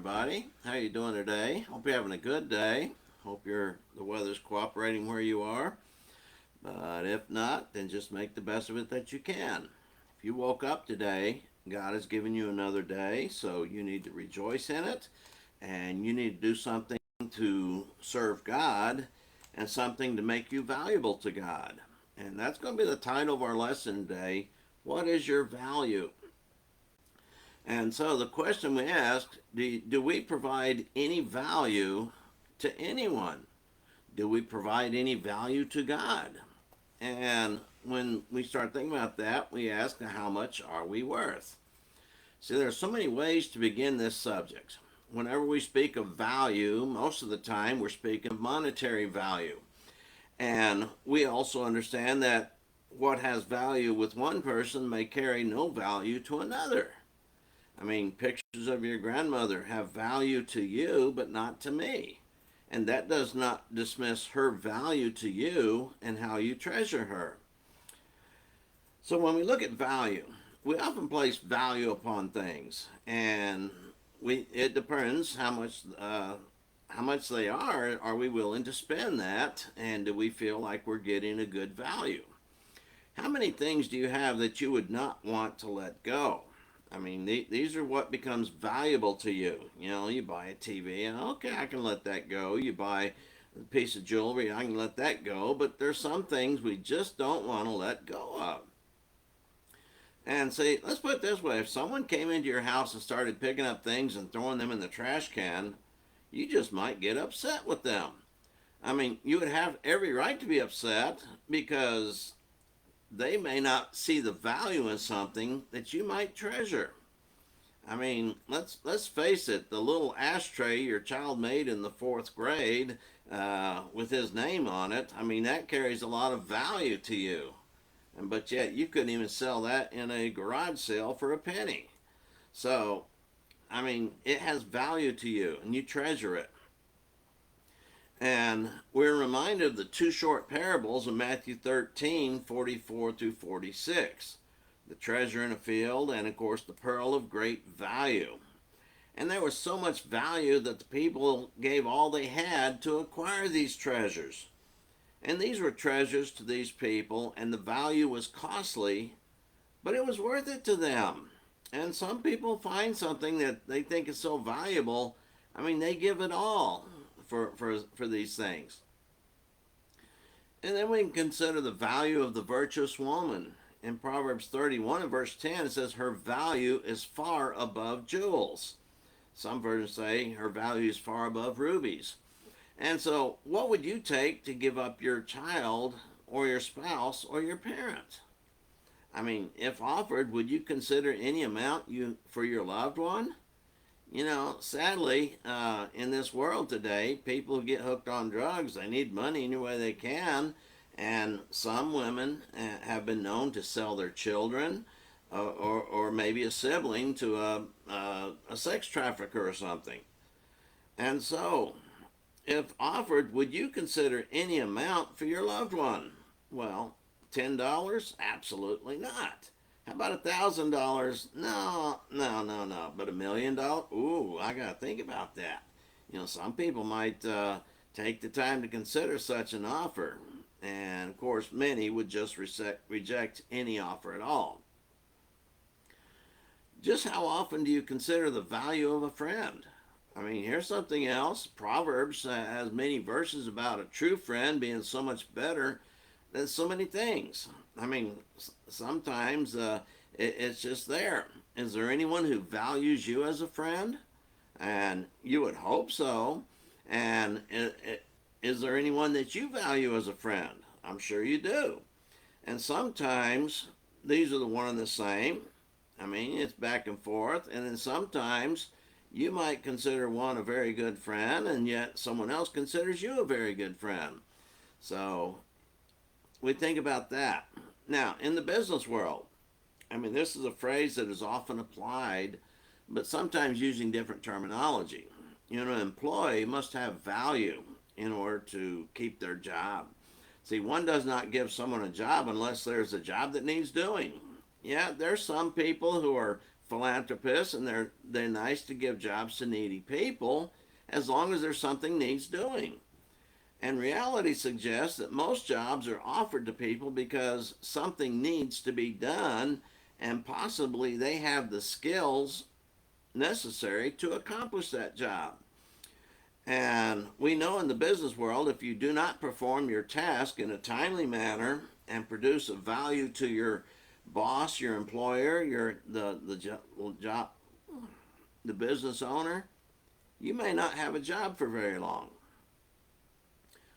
everybody. How you doing today? Hope you're having a good day. Hope the weather's cooperating where you are. But if not, then just make the best of it that you can. If you woke up today, God has given you another day, so you need to rejoice in it, and you need to do something to serve God and something to make you valuable to God. And that's going to be the title of our lesson today. What is your value? And so the question we ask, do we provide any value to anyone? Do we provide any value to God? And when we start thinking about that, we ask, how much are we worth? See, there are so many ways to begin this subject. Whenever we speak of value, most of the time we're speaking of monetary value. And we also understand that what has value with one person may carry no value to another. I mean, pictures of your grandmother have value to you, but not to me. And that does not dismiss her value to you and how you treasure her. So when we look at value, we often place value upon things, and it depends how much they are. Are we willing to spend that, and do we feel like we're getting a good value? How many things do you have that you would not want to let go? I mean, these are what becomes valuable to you. You know, you buy a TV, and okay, I can let that go. You buy a piece of jewelry, I can let that go. But there's some things we just don't want to let go of. And see, let's put it this way: if someone came into your house and started picking up things and throwing them in the trash can, you just might get upset with them. I mean, you would have every right to be upset because they may not see the value in something that you might treasure. I mean, let's face it. The little ashtray your child made in the fourth grade with his name on it. I mean, that carries a lot of value to you, and but yet you couldn't even sell that in a garage sale for a penny. So, I mean, it has value to you, and you treasure it. And we're reminded of the two short parables of Matthew 13:44 through 46. The treasure in a field, and of course, the pearl of great value. And there was so much value that the people gave all they had to acquire these treasures. And these were treasures to these people, and the value was costly, but it was worth it to them. And some people find something that they think is so valuable, I mean, they give it all for these things. And then we can consider the value of the virtuous woman. In Proverbs 31 and verse 10, it says, her value is far above jewels. Some versions say her value is far above rubies. And so, what would you take to give up your child or your spouse or your parent? I mean, if offered, would you consider any amount for your loved one? You know, sadly, in this world today, people get hooked on drugs. They need money any way they can. And some women have been known to sell their children or maybe a sibling to a sex trafficker or something. And so, if offered, would you consider any amount for your loved one? Well, $10? Absolutely not. How about $1,000? No, no, no, no. But $1,000,000? Ooh, I got to think about that. You know, some people might take the time to consider such an offer. And of course, many would just reject any offer at all. Just how often do you consider the value of a friend? I mean, here's something else. Proverbs has many verses about a true friend being so much better than so many things. I mean, sometimes it's just there. Is there anyone who values you as a friend? And you would hope so. And is there anyone that you value as a friend? I'm sure you do. And sometimes these are the one and the same. I mean, it's back and forth. And then sometimes you might consider one a very good friend, and yet someone else considers you a very good friend. So we think about that. Now, in the business world, I mean, this is a phrase that is often applied, but sometimes using different terminology. You know, an employee must have value in order to keep their job. See, one does not give someone a job unless there's a job that needs doing. Yeah, there's some people who are philanthropists and they're nice to give jobs to needy people as long as there's something needs doing. And reality suggests that most jobs are offered to people because something needs to be done and possibly they have the skills necessary to accomplish that job. And we know in the business world, if you do not perform your task in a timely manner and produce a value to your boss, your employer, job, the business owner, you may not have a job for very long.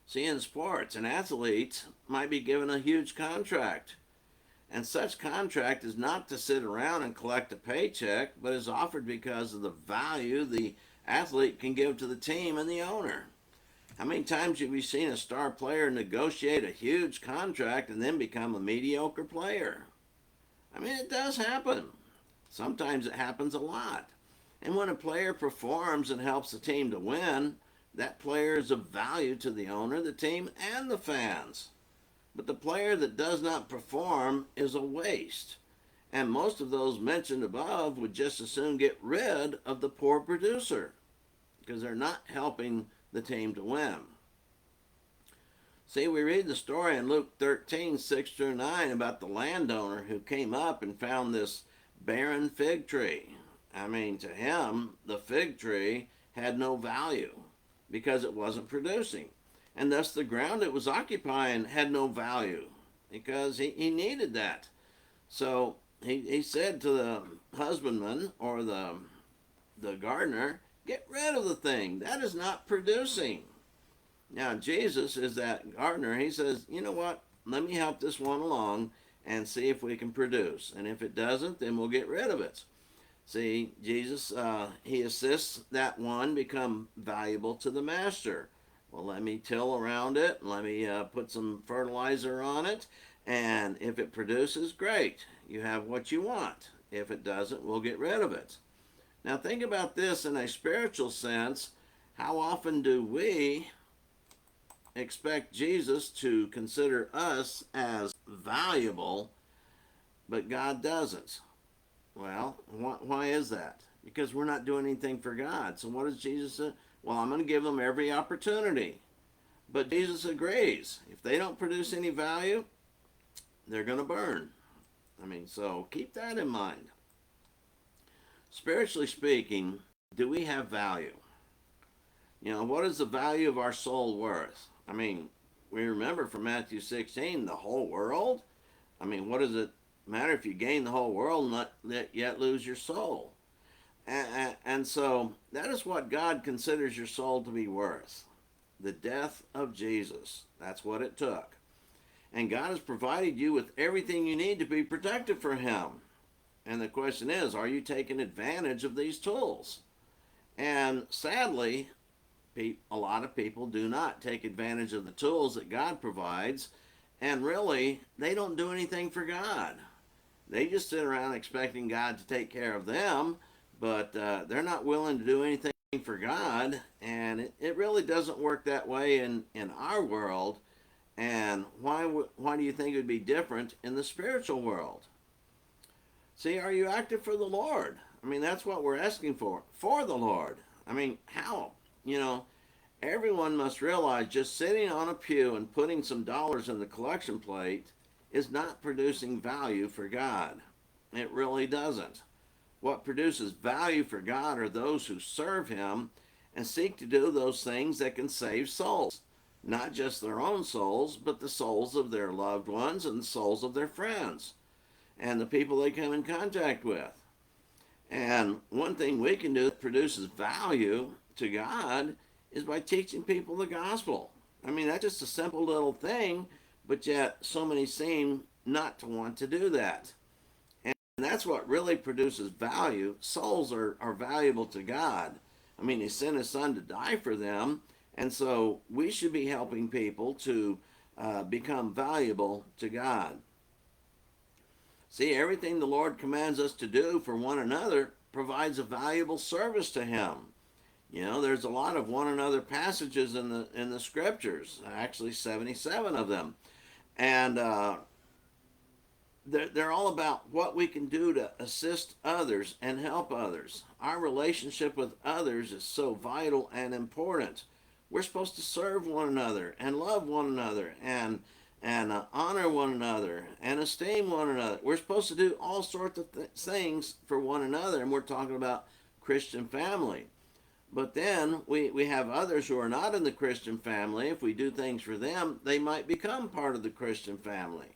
See, in sports, an athlete might be given a huge contract, and such contract is not to sit around and collect a paycheck, but is offered because of the value the athlete can give to the team and the owner. How many times have you seen a star player negotiate a huge contract and then become a mediocre player? I mean, it does happen. Sometimes it happens a lot. And when a player performs and helps the team to win, that player is of value to the owner, the team, and the fans. But the player that does not perform is a waste. And most of those mentioned above would just as soon get rid of the poor producer because they're not helping the team to win. See, we read the story in Luke 13, 6 through 9 about the landowner who came up and found this barren fig tree. I mean, to him, the fig tree had no value because it wasn't producing. And thus the ground it was occupying had no value because he needed that. So he said to the husbandman or the gardener, get rid of the thing. That is not producing. Now, Jesus is that gardener. He says, you know what? Let me help this one along and see if we can produce. And if it doesn't, then we'll get rid of it. See, Jesus, he assists that one become valuable to the master. Well, let me till around it. Let me put some fertilizer on it. And if it produces, great. You have what you want. If it doesn't, we'll get rid of it. Now, think about this in a spiritual sense. How often do we expect Jesus to consider us as valuable, but God doesn't? Well, why is that? Because we're not doing anything for God. So what does Jesus say? Well, I'm going to give them every opportunity. But Jesus agrees. If they don't produce any value, they're going to burn. I mean, so keep that in mind. Spiritually speaking, do we have value? You know, what is the value of our soul worth? I mean, we remember from Matthew 16, the whole world? I mean, what does it matter if you gain the whole world and not yet lose your soul? And so that is what God considers your soul to be worth. The death of Jesus. That's what it took. And God has provided you with everything you need to be protected for Him. And the question is, are you taking advantage of these tools? And sadly, a lot of people do not take advantage of the tools that God provides. And really, they don't do anything for God. They just sit around expecting God to take care of them, but they're not willing to do anything for God. And it really doesn't work that way in our world. And why do you think it would be different in the spiritual world? See, are you active for the Lord? I mean, that's what we're asking for the Lord. I mean, how? You know, everyone must realize just sitting on a pew and putting some dollars in the collection plate is not producing value for God. It really doesn't. What produces value for God are those who serve Him and seek to do those things that can save souls. Not just their own souls, but the souls of their loved ones and the souls of their friends and the people they come in contact with. And one thing we can do that produces value to God is by teaching people the gospel. I mean, that's just a simple little thing, but yet so many seem not to want to do that. And that's what really produces value. Souls are valuable to God. I mean, He sent His Son to die for them, and so we should be helping people to become valuable to God. See, everything the Lord commands us to do for one another provides a valuable service to Him. You know, there's a lot of one another passages in the scriptures, actually 77 of them. And they're all about what we can do to assist others and help others. Our relationship with others is so vital and important. We're supposed to serve one another and love one another and honor one another and esteem one another. We're supposed to do all sorts of things for one another, and we're talking about Christian family. But then we have others who are not in the Christian family. If we do things for them, they might become part of the Christian family.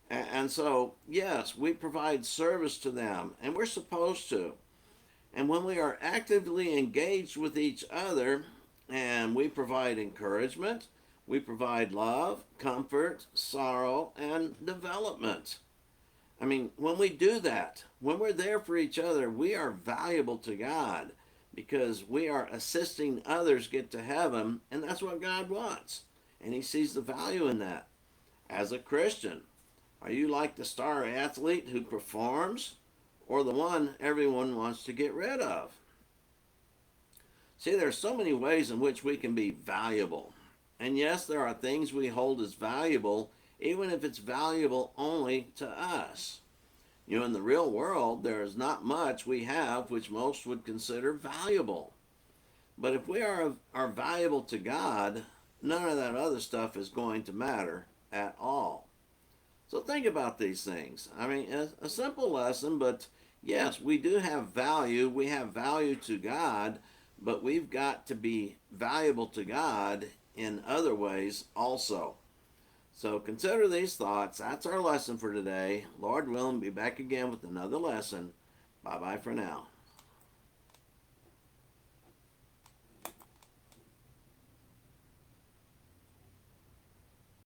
And so, yes, we provide service to them, and we're supposed to. And when we are actively engaged with each other and we provide encouragement, we provide love, comfort, sorrow, and development. I mean, when we do that, when we're there for each other, we are valuable to God because we are assisting others get to heaven, and that's what God wants. And He sees the value in that. As a Christian, are you like the star athlete who performs or the one everyone wants to get rid of? See, there are so many ways in which we can be valuable. And yes, there are things we hold as valuable, even if it's valuable only to us. You know, in the real world, there is not much we have which most would consider valuable. But if we are valuable to God, none of that other stuff is going to matter at all. So think about these things. I mean, a simple lesson, but yes, we do have value. We have value to God, but we've got to be valuable to God in other ways also. So consider these thoughts. That's our lesson for today. Lord willing, be back again with another lesson. Bye bye for now.